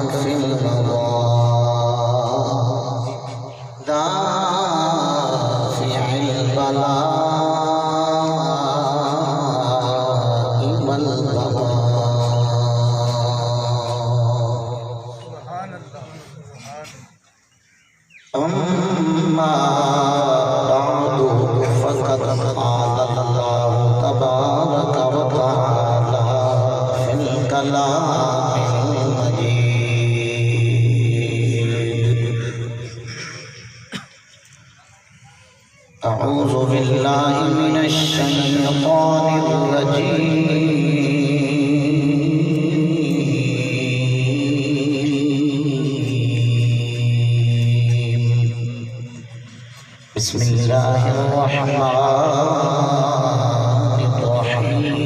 كفي المضار دافع البلاء والبلاء. أما بعد فقد قال الله تبارك وتعالى في الكلام المجيد: أعوذ بالله من الشيطان الرجيم. بسم الله الرحمن الرحيم.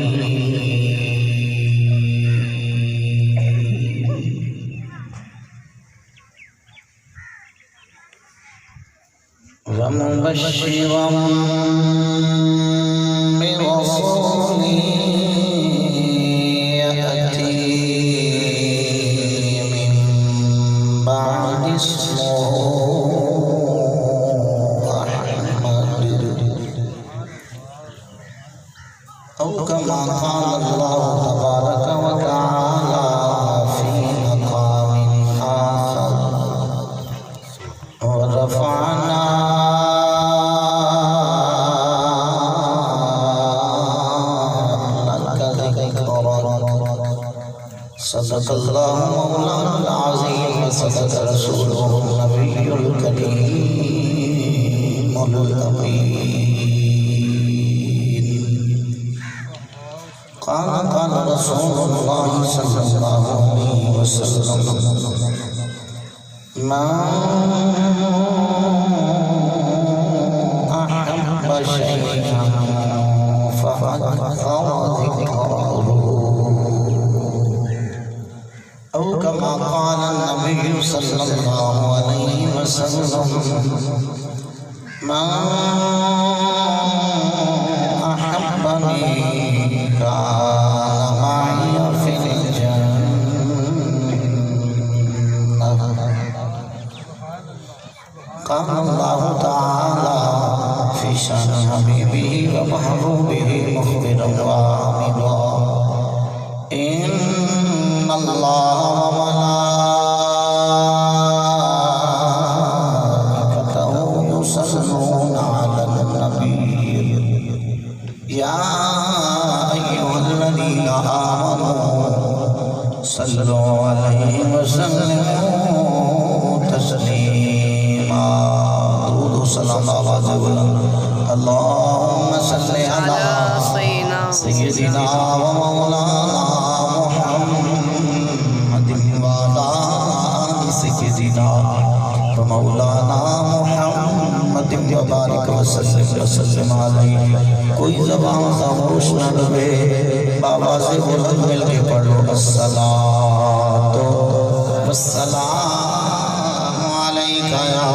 ومبشرا برسول يأتي من بعد اسمه أو كما قال الله تبارك وتعالى في مقام آخر: ورفعنا لك ذكرك. صدق الله مولانا العظيم وصدق رسوله النبي الكريم الأمين. قال رسول الله صلى الله عليه وسلم: من أحب شيئا فأكثر ذكره. أو كما قال النبي صلى الله عليه وسلم: من أحبني كان معي في الجنة. قال الله تعالى في شأن حبيبه ومحبوبه مخبرا وعاملا: إن الله وملائكته يصلون على النبي يا أيها الذين آمنوا صلوا عليه وسلموا تسليما. درود و سلام آواز بلند. اللهم صل على سيدنا ومولانا محمد وعلى آل سيدنا ومولانا محمد وبارك وسلم علیہ. کوئی زبان خاموش نہ رہے، بابا سے بلند مل کے پڑھ لو: الصلاۃ والسلام علیک یا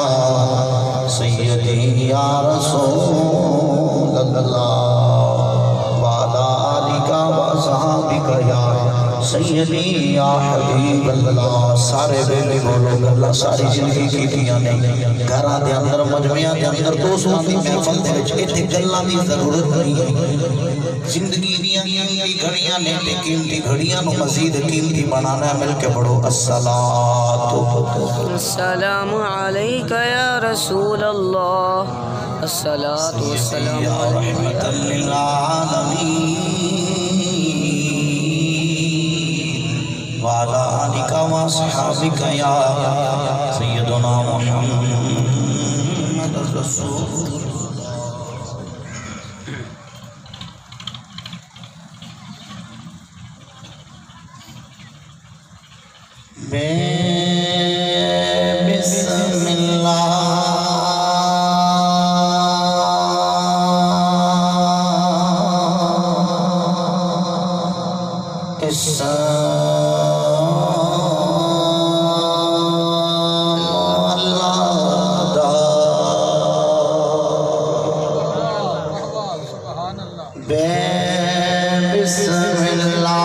سیدی یا رسول اللہ وعلی آلک واصحابک یا سیدی یا حبیب اللہ. سارے بیلے بولو گلا ساری زندگی کی دیاں نہیں. گھراں دے اندر مجمعیاں دے اندر دوستاں دی محفل دے وچ ایتھے گلاں دی ضرورت نہیں ہے. زندگی دیاں قیمتی گھڑیاں نے تے قیمتی گھڑیاں نو مزید قیمتی بنانا ہے. مل کے پڑھو: الصلاۃ السلام علیک یا رسول اللہ. الصلاۃ والسلام یا رحمت للعالمین وعلی آلک واصحابک یا سیدنا محمد رسول بسم اللہ بسم اللہ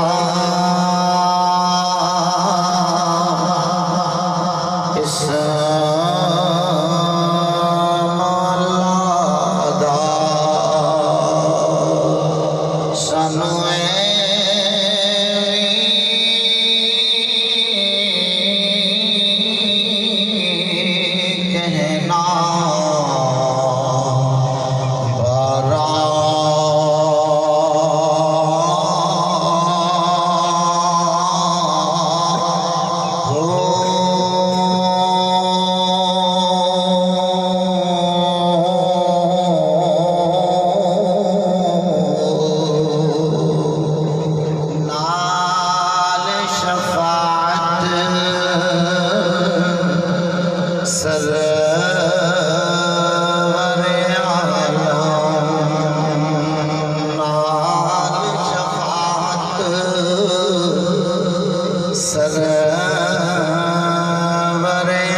سرور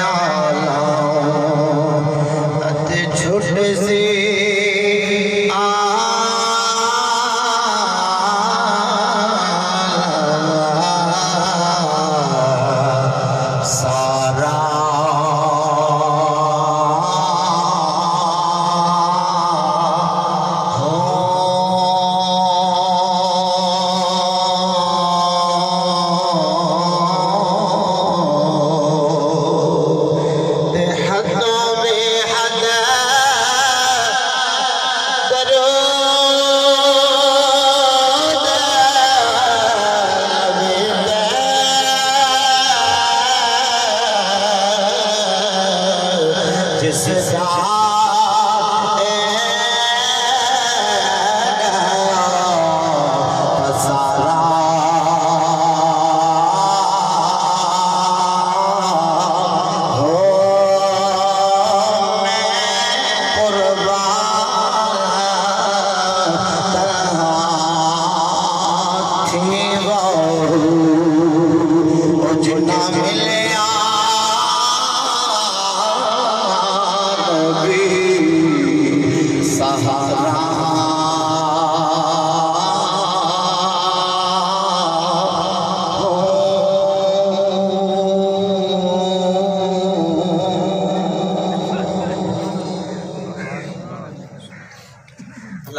عالم ات چھٹ سی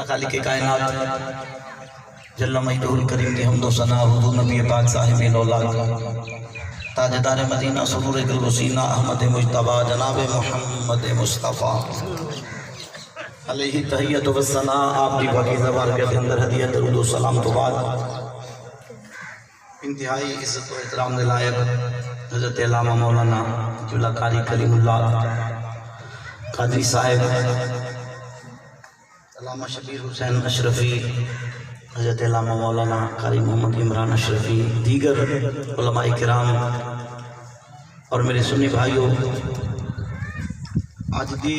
خالق کائنات جل مجدہ الکریم کی حمد و ثنا حضور نبی پاک صاحب الاولاد تاجدار مدینہ صدور قلب و سینہ احمد مجتبی جناب محمد مصطفیٰ علیہ تحیت و ثنا آپ کی پاکیزہ بارگاہ کے اندر ہدیہ درود و سلام تو بعد انتہائی عزت و احترام کے لائق حضرت علامہ مولانا قبلہ قاری کلیم اللہ قادری صاحب علامہ شبیر حسین اشرفی حضرت علامہ مولانا قاری محمد عمران اشرفی دیگر علماء کرام اور میرے سنی بھائیوں آج دی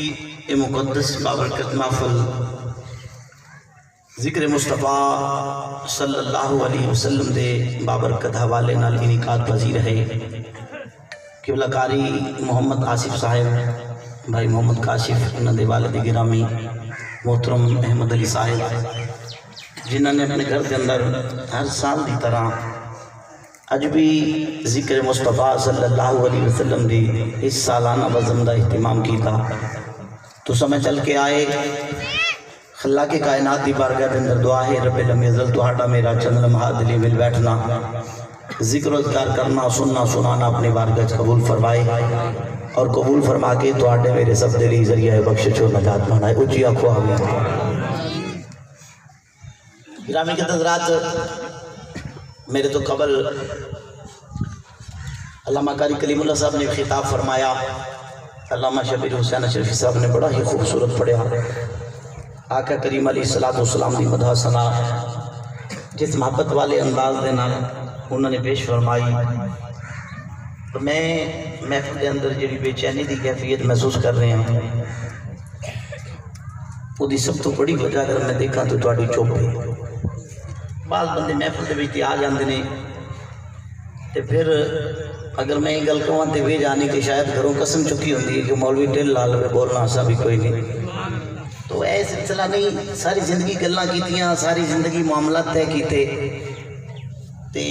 مقدس بابرکت محفل ذکر مصطفیٰ صلی اللہ علیہ وسلم دے بابرکت حوالے نال انعقاد پذیر ہے قبلہ قاری محمد آصف صاحب بھائی محمد کاشف انہوں دے والد گرامی محترم احمد علی صاحب جنہوں نے اپنے گھر کے اندر ہر سال دی طرح اج بھی ذکر مصطفیٰ صلی اللہ علیہ وسلم دی اس سالانہ بزم دا اہتمام کیتا تو سمجھ چل کے آئے خلا کے کائنات دی بارگاہ کے اندر دعا ہے رب لم یزل توہاڈا میرا چند لمحہ دلی مل بیٹھنا ذکر و اذکار کرنا سننا سنانا اپنے بارگاہ قبول فرمائے اور قبول فرما کے توہاڈے میرے سب دلی ذریعہ بخشش و نجات بنائے اچھی آنکھوں ہمیں گرامی کے حضرات میرے تو قبل علامہ قاری کلیم اللہ صاحب نے خطاب فرمایا علامہ شبیر حسین اشرفی صاحب نے بڑا ہی خوبصورت پڑھا آقا کریم علیہ السلام دی مدح ثنا جس محبت والے انداز دے نال انہوں نے پیش فرمائی تو میں محفل کے اندر جڑی بے چینی دی کیفیت محسوس کر رہے ہیں وہ دی سب تو بڑی وجہ اگر میں دیکھا تو تواڈی چپ ہے بعض بندے محفل دے وچ آ جاندے نے تے پھر اگر میں یہ گل کہاں تے وے جانے کہ شاید گھروں قسم چکی ہوندی ہے کہ مولوی ٹل لا لوے بولنا ایسا بھی کوئی نہیں تو اے سلسلہ نہیں ساری زندگی گلاں کیتیاں ساری زندگی معاملات طے کیتے تے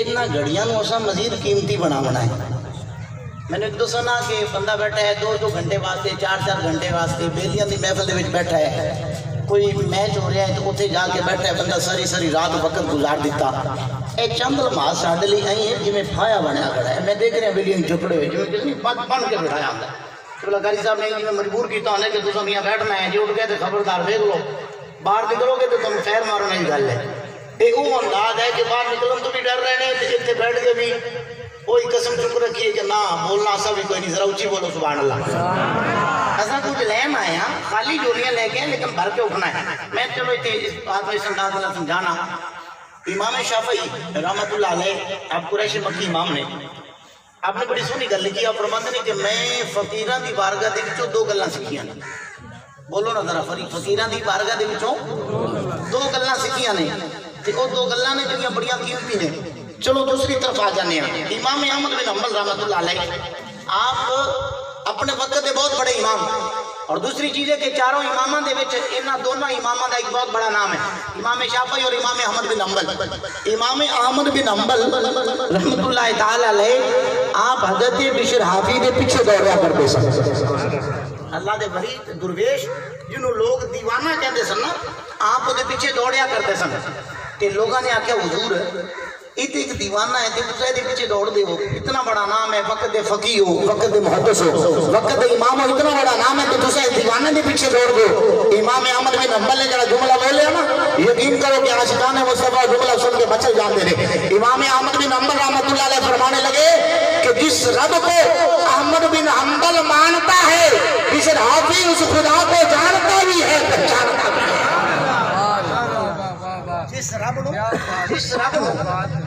انہاں گھڑیاں نوں اساں مزید قیمتی بناونا ہے میں نے ایک دو سنا کہ بندہ بیٹھا ہے 2-2 گھنٹے واسطے 4-4 گھنٹے واسطے بیلیاں دی محفل دے وچ بیٹھا ہے کوئی میچ ہو رہا ہے تو اتنے جا کے بیٹھا ہے بندہ ساری رات وقت گزار دیتا اے چند لمحہ ساڈے لئی آئی ہیں جویں پھایا بنیا کھڑا ہے میں دیکھ رہا بیلیاں چپڑے ہوئے جویں کسی بن کے بٹھایا ہوندا ہے قبلہ قاری صاحب نے جویں مجبور کیتا ہونا کہ تساں میاں بیٹھنا ہے جی اٹھ کے تے خبردار ویکھ لو باہر نکلو گے تو تم خیر مارنے کی گل ہے یہ وہ انداز ہے کہ باہر نکلن تو بھی ڈر رہے ہیں تے اتنے بیٹھ کے بھی کوئی قسم چپ رکھیے کہ نہ بولنا ایسا بھی کوئی نہیں ذرا اچھی بولو سبحان اللہ ایسا کچھ لین آئے ہیں خالی جولیاں لے کے لیکن بھر کے اٹھنا ہے میں چلو بات میں اس انداز میں سمجھانا امام شافعی رحمت اللہ علیہ آپ قریش مکی امام نے آپ نے بڑی سونی گل لکھی آپ فرماتے ہیں کہ میں فقیراں دی بارگاہ دے وچوں 2 گلاں سیکھیاں نے بولو نا ذرا فقیراں دی بارگاہ دے وچوں 2 گلاں سیکھیاں نے تے او 2 گلاں نے جڑیاں بڑیاں قیمتی نے چلو دوسری طرف آ جانے ہیں. امام احمد بن حنبل رحمۃ اللہ علیہ آپ اپنے وقت دے بہت بڑے امام. اور دوسری چیز ہے کہ چاروں اماموں دے وچ انہاں دونوں اماموں دا ایک بہت بڑا نام ہے, امام شافعی اور امام احمد بن حنبل. امام احمد بن حنبل رحمۃ اللہ تعالی علیہ آپ حضرت بشر حافی دے پیچھے دوڑیا کرتے سن. اللہ دے ولی درویش جنہوں لوگ دیوانہ کہتے سن نا, آپ دے پیچھے دوڑیا کرتے سن. تے لوگوں نے آکھیا حضور یہ تو ایک دیوانہ ہے, تسے دے پیچھے دوڑ دے ہو, اتنا بڑا نام ہے, وقت دے فقیہ ہو, وقت دے محدث ہو, وقت دے امام ہو, اتنا بڑا نام ہے کہ تسے دیوانہ دے پیچھے دوڑ دو. امام احمد بن حنبل نے جڑا جملہ بولیا نا, یقین کرو کہ عاشقان مصطفیٰ جملہ سن کے مچل جاندے نے. امام احمد بن حنبل رحمۃ اللہ علیہ فرمانے لگے کہ جس رب کو احمد بن حنبل مانتا ہے, بشر حافی اس خدا کو جانتا بھی ہے, پہچانتا بھی ہے. جس رب نو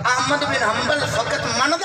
احمد بن حنبل فقط من